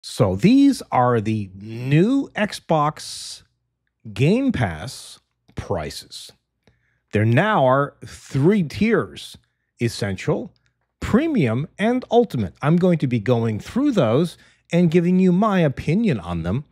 So these are the new Xbox Game Pass prices. There now are 3 tiers: Essential, Premium, and Ultimate. I'm going to be going through those and giving you my opinion on them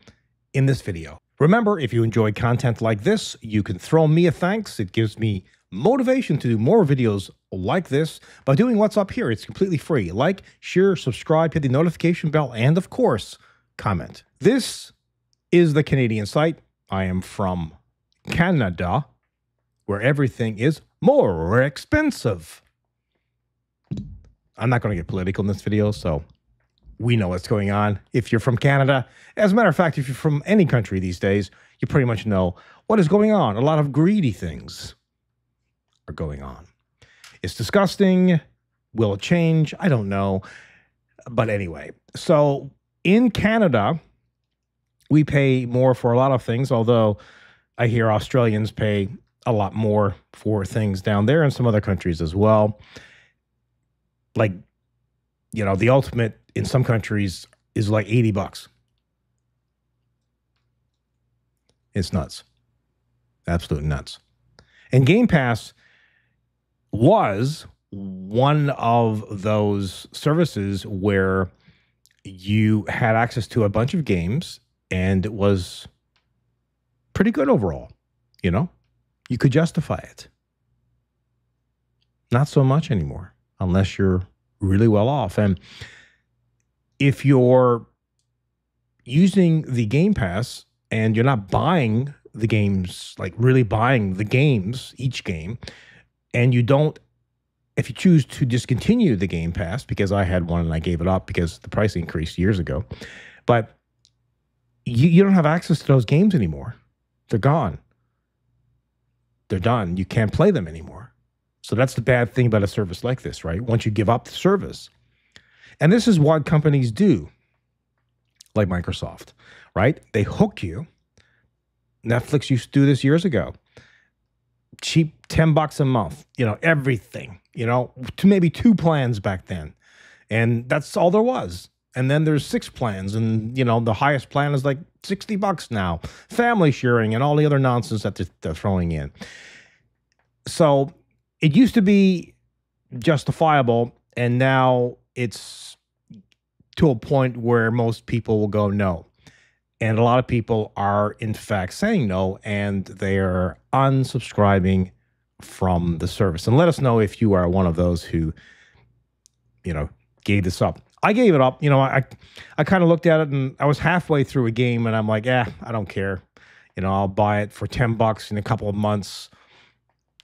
in this video. Remember, if you enjoy content like this, you can throw me a thanks. It gives me motivation to do more videos like this by doing what's up here. It's completely free. Like, share, subscribe, hit the notification bell, and of course, comment. This is the Canadian site. I am from Canada, where everything is more expensive. I'm not going to get political in this video, so we know what's going on. If you're from Canada, as a matter of fact, if you're from any country these days, you pretty much know what is going on. A lot of greedy things are going on. It's disgusting. Will it change? I don't know. But anyway, so in Canada, we pay more for a lot of things, although I hear Australians pay a lot more for things down there and some other countries as well. Like, you know, the Ultimate in some countries is like $80. It's nuts. Absolute nuts. And Game Pass was one of those services where you had access to a bunch of games and it was pretty good overall. You know, you could justify it. Not so much anymore, unless you're really well off. And if you're using the Game Pass and you're not buying the games, like really buying the games, each game, and you don't, if you choose to discontinue the Game Pass, because I had one and I gave it up because the price increased years ago, but you don't have access to those games anymore. They're gone. They're done. You can't play them anymore. So that's the bad thing about a service like this, right? Once you give up the service. And this is what companies do, like Microsoft, right? They hook you. Netflix used to do this years ago. Cheap, $10 a month, you know, everything, you know, maybe 2 plans back then. And that's all there was. And then there's 6 plans, and, you know, the highest plan is like $60 now. Family sharing and all the other nonsense that they're throwing in. So it used to be justifiable, and now it's to a point where most people will go no. And a lot of people are, in fact, saying no, and they are unsubscribing from the service. And let us know if you are one of those who, you know, gave this up. I gave it up. You know, I kind of looked at it, and I was halfway through a game, and I'm like, I don't care. You know, I'll buy it for $10 in a couple of months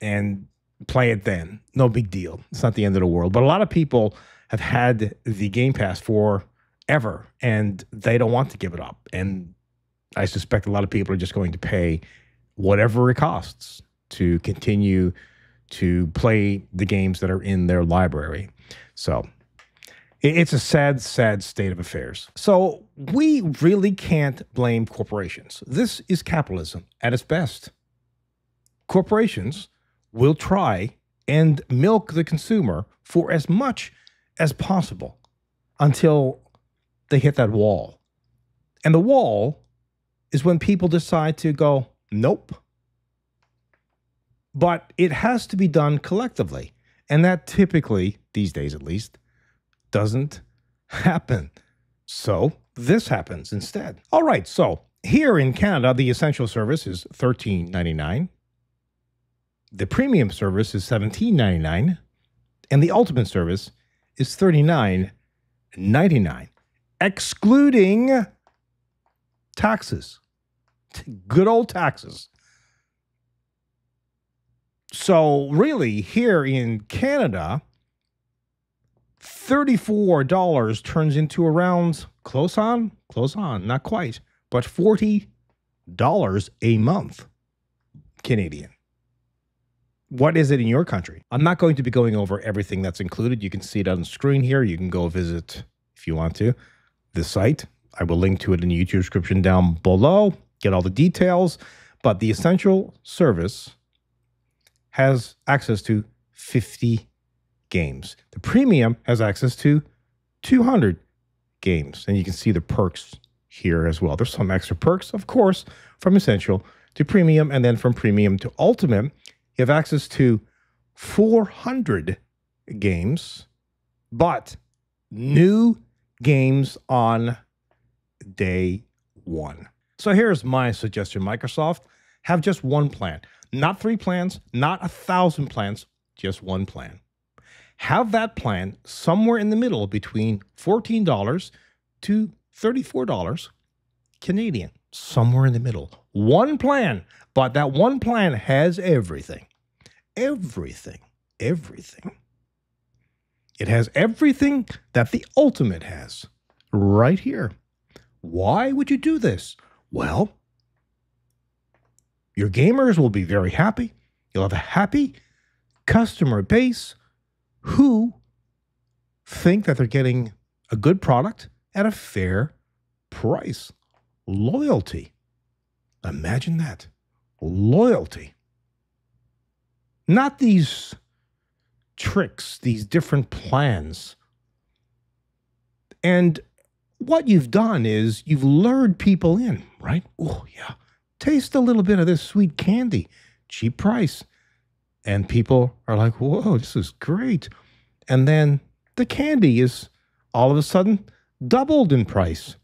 and play it then. No big deal. It's not the end of the world. But a lot of people have had the Game Pass forever, and they don't want to give it up. And I suspect a lot of people are just going to pay whatever it costs to continue to play the games that are in their library. So it's a sad, sad state of affairs. So we really can't blame corporations. This is capitalism at its best. Corporations will try and milk the consumer for as much as possible until they hit that wall. And the wall is when people decide to go, nope. But it has to be done collectively. And that typically, these days at least, doesn't happen. So this happens instead. All right, so here in Canada, the essential service is $13.99. The premium service is $17.99. And the ultimate service is $39.99, excluding taxes. Good old taxes. So really, here in Canada, $34 turns into around, close on, not quite, but $40 a month Canadian. What is it in your country? I'm not going to be going over everything that's included. You can see it on the screen here. You can go visit, if you want to, the site. I will link to it in the YouTube description down below. Get all the details. But the essential service has access to 50 games. The premium has access to 200 games. And you can see the perks here as well. There's some extra perks, of course, from Essential to Premium, and then from Premium to Ultimate. You have access to 400 games, but new games on day one. So here's my suggestion, Microsoft. Have just one plan. Not 3 plans, not 1,000 plans, just one plan. Have that plan somewhere in the middle between $14 to $34 Canadian. Somewhere in the middle. One plan, but that one plan has everything. Everything. Everything. It has everything that the Ultimate has right here. Why would you do this? Well, your gamers will be very happy. You'll have a happy customer base who think that they're getting a good product at a fair price. Loyalty. Imagine that. Loyalty. Not these tricks, these different plans. And what you've done is you've lured people in, right? Oh, yeah. Taste a little bit of this sweet candy. Cheap price. And people are like, whoa, this is great. And then the candy is all of a sudden doubled in price.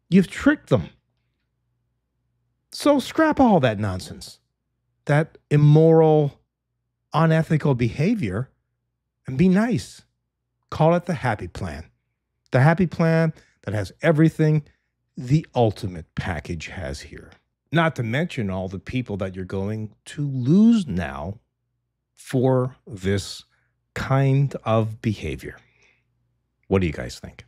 You've tricked them. So scrap all that nonsense, that immoral, unethical behavior, and be nice. Call it the happy plan. The happy plan that has everything the Ultimate package has here. Not to mention all the people that you're going to lose now for this kind of behavior. What do you guys think?